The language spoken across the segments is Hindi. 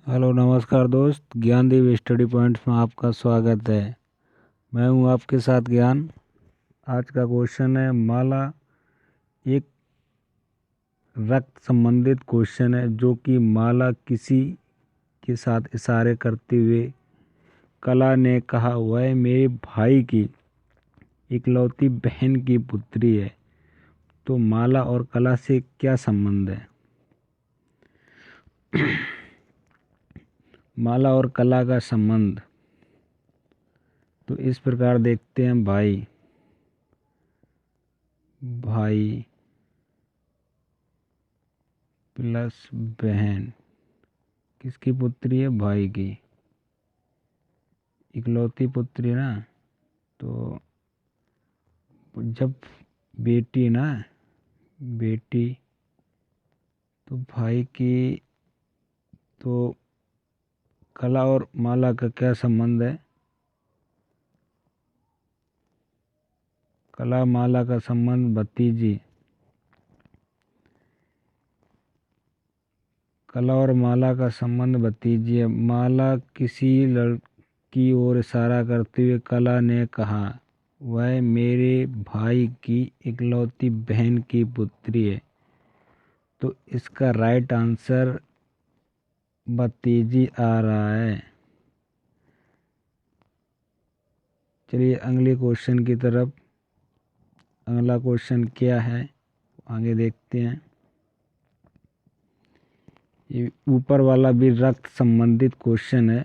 हेलो नमस्कार दोस्त, ज्ञानदीप स्टडी पॉइंट्स में आपका स्वागत है। मैं हूं आपके साथ ज्ञान। आज का क्वेश्चन है माला। एक रक्त संबंधित क्वेश्चन है जो कि माला किसी के साथ इशारे करते हुए कला ने कहा वह मेरे भाई की इकलौती बहन की पुत्री है। तो माला और कला से क्या संबंध है? माला और कला का संबंध तो इस प्रकार देखते हैं। भाई भाई प्लस बहन किसकी पुत्री है? भाई की इकलौती पुत्री ना। तो जब बेटी ना, बेटी तो भाई की, तो कला और माला का क्या संबंध है? कला माला का संबंध भतीजी। कला और माला का संबंध भतीजी है। माला किसी लड़की ओर इशारा करते हुए कला ने कहा वह मेरे भाई की इकलौती बहन की पुत्री है। तो इसका राइट आंसर भतीजी आ रहा है। चलिए अगले क्वेश्चन की तरफ। अगला क्वेश्चन क्या है आगे देखते हैं। ये ऊपर वाला भी रक्त संबंधित क्वेश्चन है।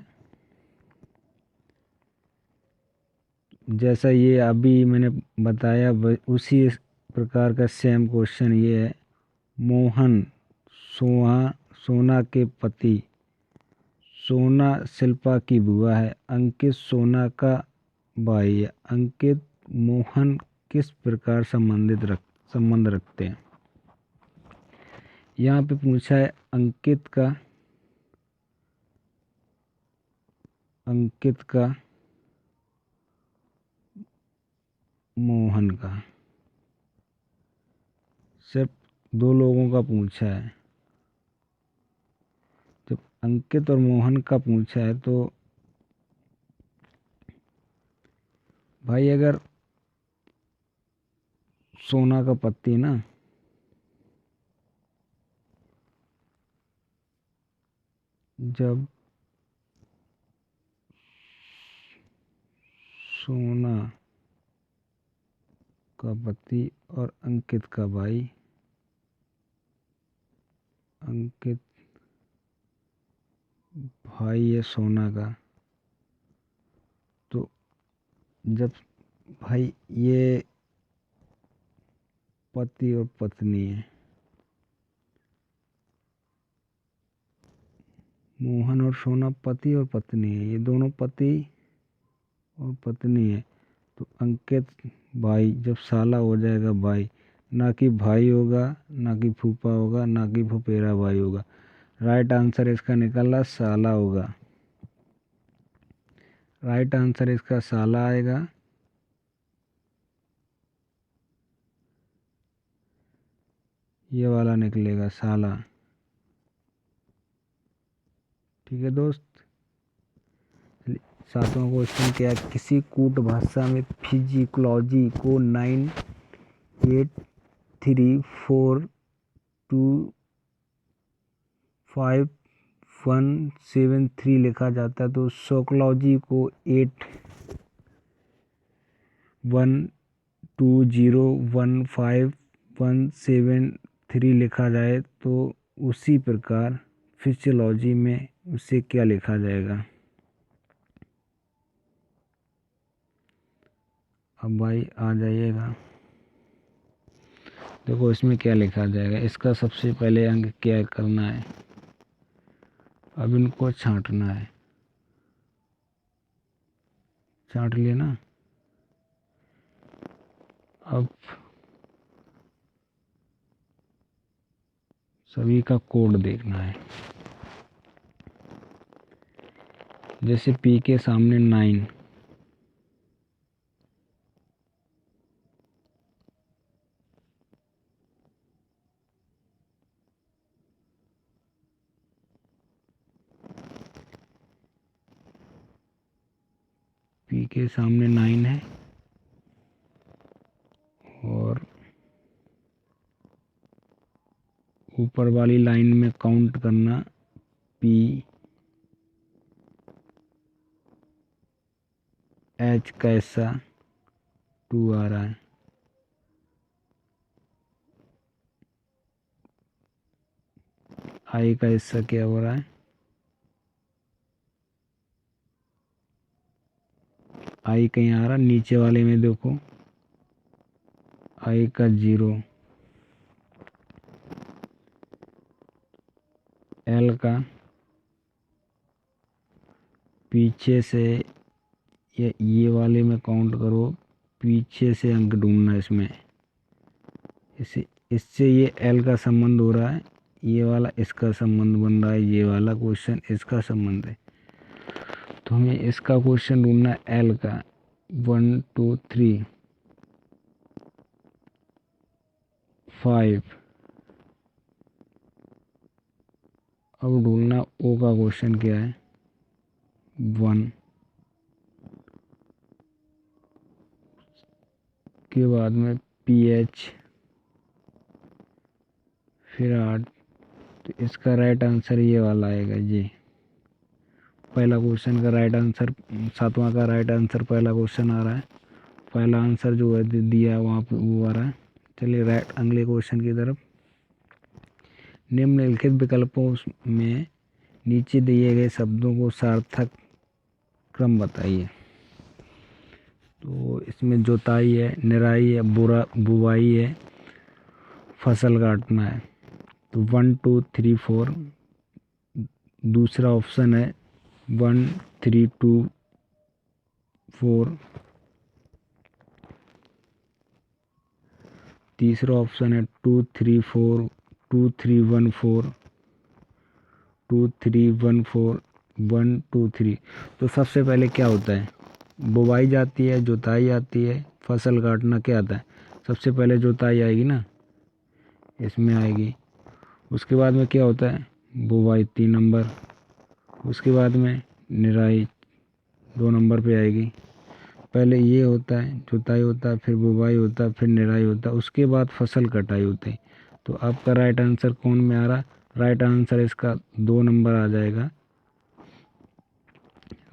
जैसा ये अभी मैंने बताया उसी प्रकार का सेम क्वेश्चन ये है। मोहन सोना के पति। सोना शिल्पा की बुआ है। अंकित सोना का भाई है। अंकित मोहन किस प्रकार संबंध रखते हैं? यहाँ पे पूछा है अंकित का मोहन का। सिर्फ दो लोगों का पूछा है। जब अंकित और मोहन का पूछा है तो भाई अगर सोना का पति ना, जब सोना का पति और अंकित का भाई, अंकित भाई है सोना का, तो जब भाई ये पति और पत्नी है, मोहन और सोना पति और पत्नी है, ये दोनों पति और पत्नी है। तो अंकित भाई जब साला हो जाएगा भाई, ना कि भाई होगा, ना कि फूफा होगा, ना कि फुफेरा भाई होगा। राइट आंसर इसका निकला साला होगा। राइट आंसर इसका साला आएगा। ये वाला निकलेगा साला। ठीक है दोस्त। सातवां क्वेश्चन क्या है? किसी कूट भाषा में फिजियोलॉजी को 983425173 लिखा जाता है। तो सोकोलॉजी को 8120155173 लिखा जाए तो उसी प्रकार फिजियोलॉजी में उसे क्या लिखा जाएगा? अब भाई आ जाइएगा। देखो इसमें क्या लिखा जाएगा। इसका सबसे पहले अंक क्या करना है? अब इनको छांटना है। छांट लिया ना। अब सभी का कोड देखना है। जैसे पी के सामने 9, के सामने 9 है और ऊपर वाली लाइन में काउंट करना पी एच का हिस्सा 2 आ रहा है। आई का हिस्सा क्या हो रहा है, आई कहीं आ रहा, नीचे वाले में देखो आई का 0, एल का पीछे से ये वाले में काउंट करो, पीछे से अंक ढूंढना इसमें, इससे ये एल का संबंध हो रहा है, ये वाला इसका संबंध बन रहा है, ये वाला क्वेश्चन इसका संबंध है। तो हमें इसका क्वेश्चन ढूंढना है एल का। 1 2 3 5। अब ढूंढना ओ का क्वेश्चन क्या है, 1 के बाद में पी एच फिर 8। तो इसका राइट आंसर ये वाला आएगा जी। पहला क्वेश्चन का राइट आंसर, 7वां का राइट आंसर पहला क्वेश्चन आ रहा है, पहला आंसर जो है दिया वहाँ पे वो आ रहा है। चलिए राइट अगले क्वेश्चन की तरफ। निम्नलिखित विकल्पों में नीचे दिए गए शब्दों को सार्थक क्रम बताइए। तो इसमें जोताई है, निराई है, बुवाई है, फसल काटना है। तो 1 2 3 4 दूसरा ऑप्शन है 1 3 2 4। तीसरा ऑप्शन है 2 3 4 2 3 1 4 2 3 1 4 1 2 3। तो सबसे पहले क्या होता है, बुवाई जाती है, जोताई आती है, फसल काटना क्या आता है। सबसे पहले जोताई आएगी ना, इसमें आएगी। उसके बाद में क्या होता है, बुवाई 3 नंबर। उसके बाद में निराई 2 नंबर पे आएगी। पहले ये होता है, जुताई होता है, फिर बुवाई होता है, फिर निराई होता है, उसके बाद फसल कटाई होती है। तो आपका राइट आंसर कौन में आ रहा, राइट आंसर इसका 2 नंबर आ जाएगा।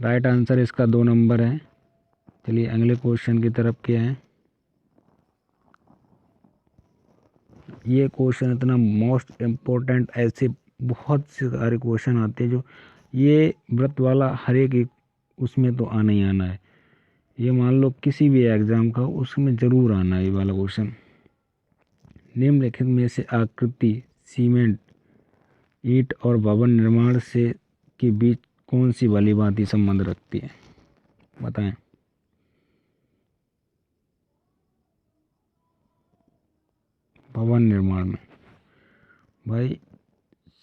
राइट आंसर इसका 2 नंबर है। चलिए अगले क्वेश्चन की तरफ क्या है। ये क्वेश्चन इतना मोस्ट इम्पोर्टेंट, ऐसे बहुत से सारे क्वेश्चन आते हैं जो ये व्रत वाला हर एक उसमें तो आना ही आना है। ये मान लो किसी भी एग्जाम का उसमें ज़रूर आना है ये वाला क्वेश्चन। निम्नलिखित में से आकृति सीमेंट, ईंट और भवन निर्माण से के बीच कौन सी भली भांति संबंध रखती है, बताएं। भवन निर्माण में भाई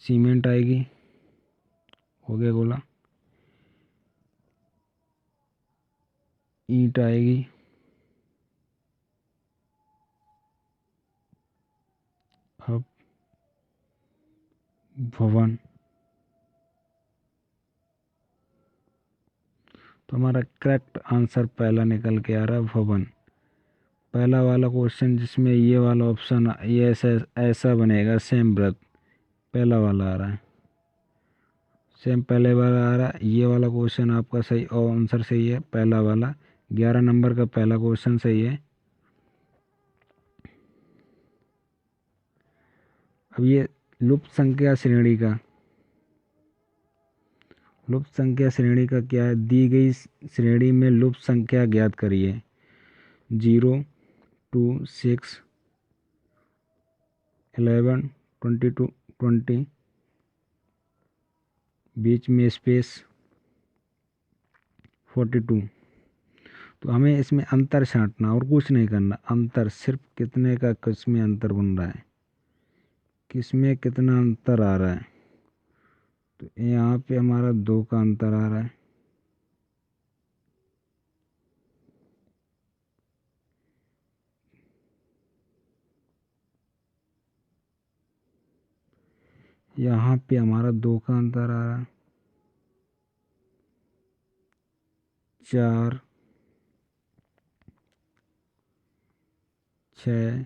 सीमेंट आएगी, हो गया गोला, ईंट आएगी, अब भवन। तो हमारा करेक्ट आंसर पहला निकल के आ रहा है भवन। पहला वाला क्वेश्चन जिसमें ये वाला ऑप्शन ये ऐसा बनेगा, सेम व्रत पहला वाला आ रहा है, सेम पहले वाला आ रहा है। ये वाला क्वेश्चन आपका सही और आंसर सही है, पहला वाला 11 नंबर का पहला क्वेश्चन सही है। अब ये लुप्त संख्या श्रेणी का क्या है, दी गई श्रेणी में लुप्त संख्या ज्ञात करिए। 0 2 6 11 22 20, बीच में स्पेस 42। तो हमें इसमें अंतर छांटना और कुछ नहीं करना, अंतर सिर्फ कितने का किसमें अंतर बन रहा है, किसमें कितना अंतर आ रहा है। तो यहाँ पे हमारा 2 का अंतर आ रहा है, यहाँ पे हमारा 2 का अंतर आ रहा है, 4 6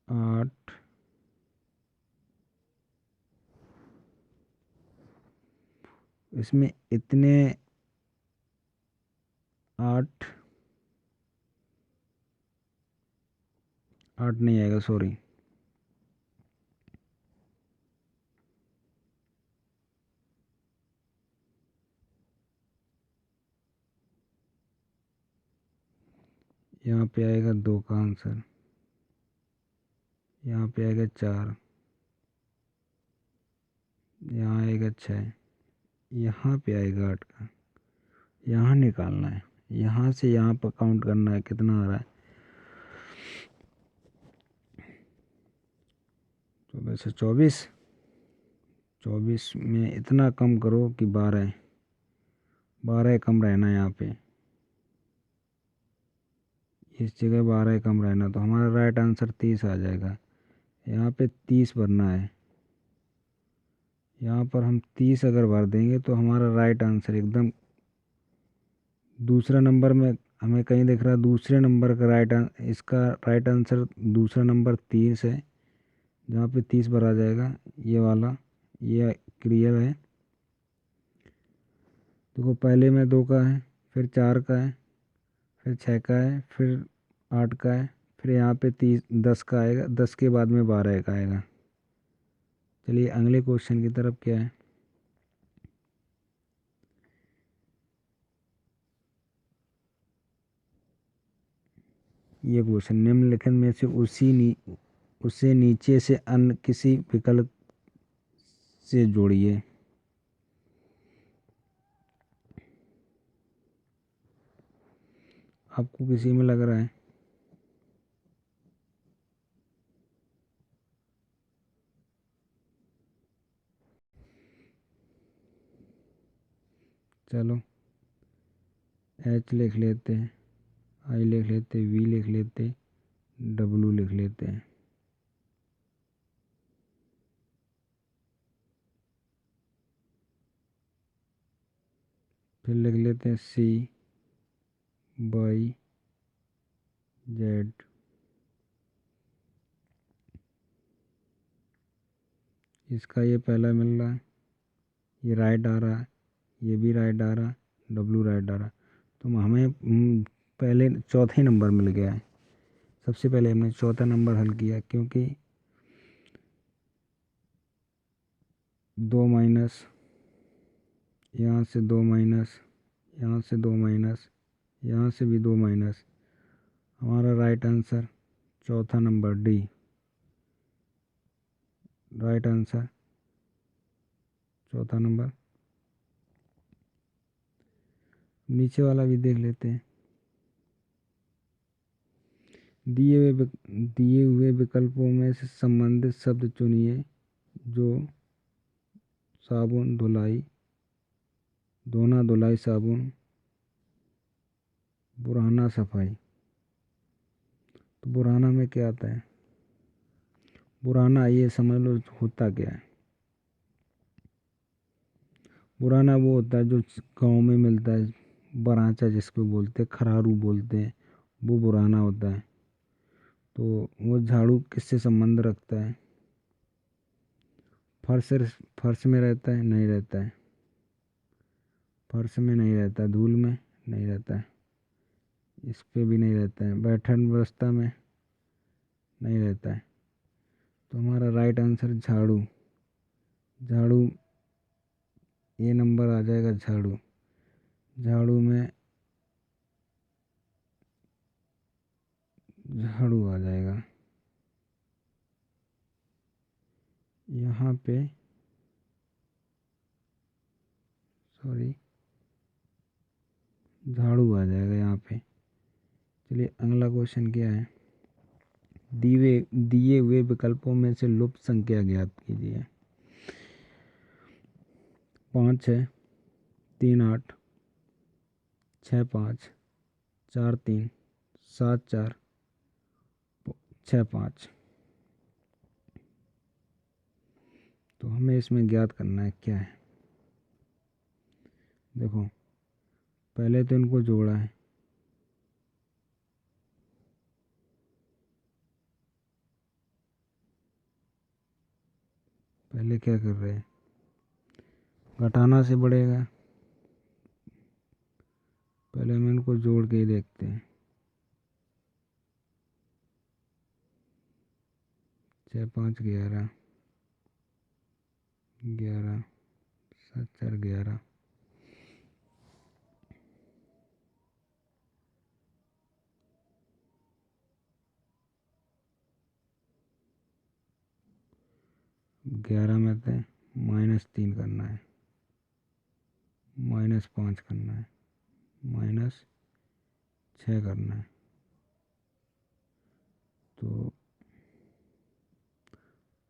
8 इसमें इतने 8 8 नहीं आएगा, सॉरी। यहाँ पे आएगा 2 का आंसर, यहाँ पे आएगा 4, यहाँ आएगा 6, यहाँ पे आएगा 8 का। यहाँ निकालना है, यहाँ से यहाँ पर काउंट करना है कितना आ रहा है। 14 से 24, 24 में इतना कम करो कि 12 12 कम रहना है यहाँ पे, इस जगह 12 कम रहना, तो हमारा राइट आंसर 30 आ जाएगा। यहाँ पे 30 भरना है, यहाँ पर हम 30 अगर भर देंगे तो हमारा राइट आंसर एकदम दूसरा नंबर में हमें कहीं दिख रहा है, दूसरे नंबर का इसका राइट आंसर दूसरा नंबर 30 है, जहाँ पे 30 भरा जाएगा। ये वाला ये क्लियर है। देखो पहले में 2 का है, फिर 4 का है, फिर 6 का है, फिर 8 का है, फिर यहाँ पे 10 का आएगा, 10 के बाद में 12 का आएगा। चलिए अगले क्वेश्चन की तरफ क्या है। ये क्वेश्चन, निम्नलिखित में से उसे नीचे से अन्य किसी विकल्प से जोड़िए। आपको किसी में लग रहा है? चलो एच लिख लेते हैं, आई लिख लेते, वी लिख लेते, डब्लू लिख लेते हैं। फिर लिख लेते हैं सी बाई जेड। इसका ये पहला मिल रहा है, ये राइट आ रहा है, ये भी राइट आ रहा है, डब्लू राइट आ रहा है। तो हमें पहले चौथे नंबर मिल गया है। सबसे पहले हमने चौथा नंबर हल किया, क्योंकि 2 माइनस, यहाँ से 2 माइनस, यहाँ से 2 माइनस, यहाँ से भी 2 माइनस, हमारा राइट आंसर चौथा नंबर डी, राइट आंसर चौथा नंबर। नीचे वाला भी देख लेते हैं। दिए हुए विकल्पों में से संबंधित शब्द चुनिए जो साबुन धुलाई, धोना धुलाई साबुन, बुराना सफाई। तो बुराना में क्या आता है? बुराना ये समझ लो होता क्या है। बुराना वो होता है जो गांव में मिलता है, बराचा जिसको बोलते हैं, खरारू बोलते हैं, वो बुराना होता है। तो वो झाड़ू किससे संबंध रखता है? फर्श फर्श में रहता है? नहीं रहता है, फर्श में नहीं रहता है, धूल में नहीं रहता है, इस पे भी नहीं रहता है, बैठन व्यवस्था में नहीं रहता है। तो हमारा राइट आंसर झाड़ू, झाड़ू ये नंबर आ जाएगा। झाड़ू, झाड़ू में झाड़ू आ जाएगा। यहाँ पे सॉरी झाड़ू आ जाएगा यहाँ पे। चलिए अगला क्वेश्चन क्या है। दिए हुए विकल्पों में से लुप्त संख्या ज्ञात कीजिए। 5 है, 3 8, 6 5, 4 3, 7 4, 6 5। तो हमें इसमें ज्ञात करना है क्या है। देखो पहले तो इनको जोड़ा है, पहले क्या कर रहे हैं, घटाना से बढ़ेगा। पहले हम इनको जोड़ के ही देखते हैं। 6 5 11, 11 7 4 11। ग्यारह में से -3 करना है, -5 करना है, -6 करना है, तो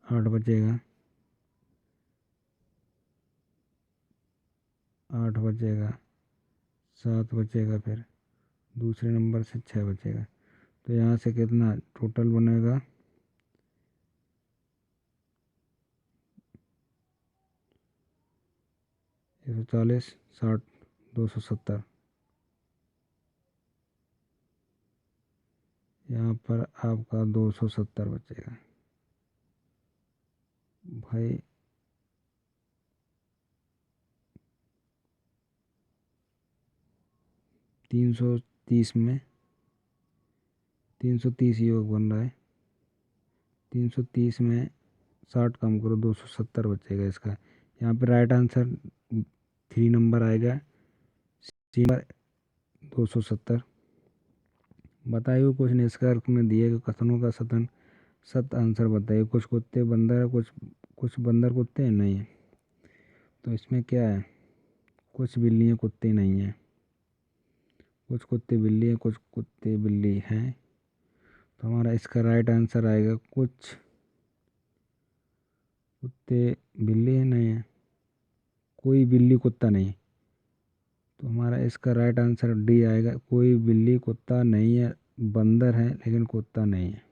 8 बचेगा। 8 बचेगा, 7 बचेगा, फिर दूसरे नंबर से 6 बचेगा। तो यहाँ से कितना टोटल बनेगा, 140 60 270। यहाँ पर आपका 270 बचेगा। भाई 330 में 330 योग बन रहा है। 330 में 60 कम करो, 270 बचेगा इसका। यहाँ पे राइट आंसर 3 नंबर आएगा, सी नंबर 270। बताइए क्वेश्चन इसका अर्थ में दिए गए कथनों का सतन सत आंसर बताइए। कुछ कुत्ते बंदर, कुछ बंदर कुत्ते नहीं है। तो इसमें क्या है, कुछ बिल्लियाँ कुत्ते नहीं हैं, कुछ कुत्ते बिल्ली हैं, कुछ कुत्ते बिल्ली हैं। तो हमारा इसका राइट आंसर आएगा कुछ कुत्ते बिल्ली है नहीं है, कोई बिल्ली कुत्ता नहीं। तो हमारा इसका राइट आंसर डी आएगा, कोई बिल्ली कुत्ता नहीं है, बंदर है लेकिन कुत्ता नहीं है।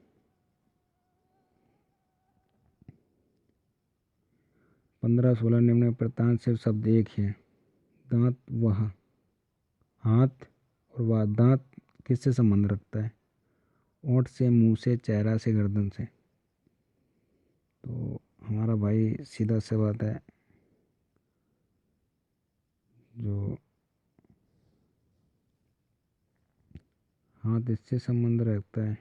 15 16 निम्न प्रतान से शब्द एक ही है। दांत वह, हाथ और वह। दांत किससे संबंध रखता है, ओंठ से, मुंह से, चेहरा से, गर्दन से। तो हमारा भाई सीधा सी बात है, जो हाथ इससे संबंध रखता है,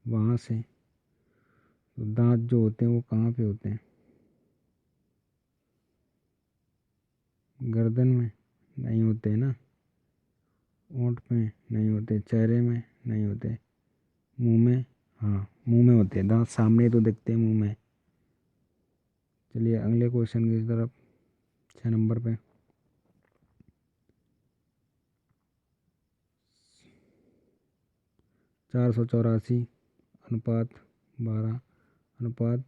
वहाँ से। तो दांत जो होते हैं वो कहाँ पे होते हैं, गर्दन में नहीं होते ना, ओंठ में नहीं होते, चेहरे में नहीं होते, मुंह में, हाँ मुंह में होते हैं। दांत सामने तो दिखते हैं, मुंह में। चलिए अगले क्वेश्चन की तरफ, 6 नंबर पे। 484 अनुपात 12 अनुपात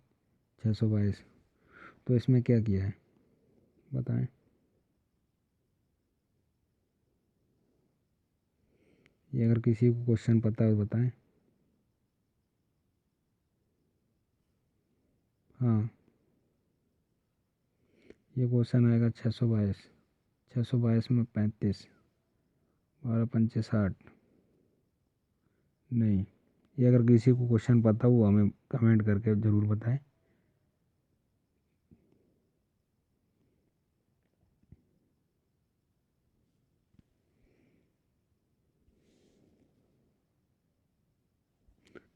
622। तो इसमें क्या किया है बताएं। ये अगर किसी को क्वेश्चन पता है तो बताएं। हाँ, ये क्वेश्चन आएगा 622। 622 में 35, 12 पंचे 60। नहीं, ये अगर किसी को क्वेश्चन पता हो हमें कमेंट करके ज़रूर बताएं।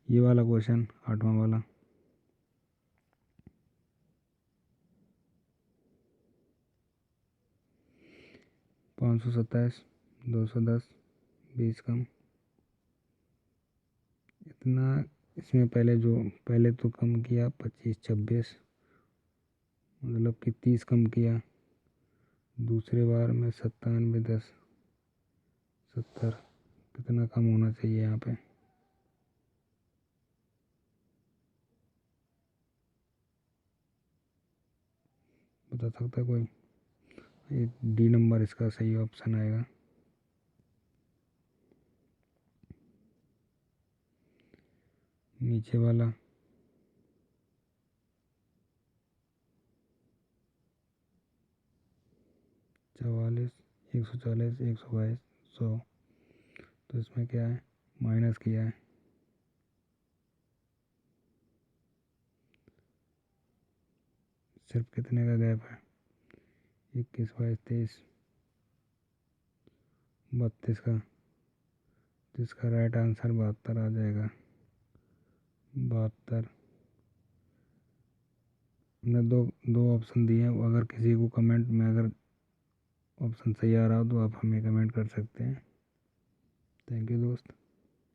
ये वाला क्वेश्चन 8वां वाला, 527 210 20 कम। इतना इसमें पहले तो कम किया 25 26, मतलब कि 30 कम किया। दूसरे बार में 97 10 70। कितना कम होना चाहिए यहाँ पे, बता सकता है कोई। ये डी नंबर इसका सही ऑप्शन आएगा। नीचे वाला 44 140 122 100। तो इसमें क्या है, माइनस किया है। सिर्फ कितने का गैप है? 21, 22, 23, 32 का, जिसका राइट आंसर 72 आ जाएगा। 72। हमने दो दो ऑप्शन दिए हैं, अगर किसी को कमेंट में अगर ऑप्शन सही आ रहा हो तो आप हमें कमेंट कर सकते हैं। थैंक यू दोस्त।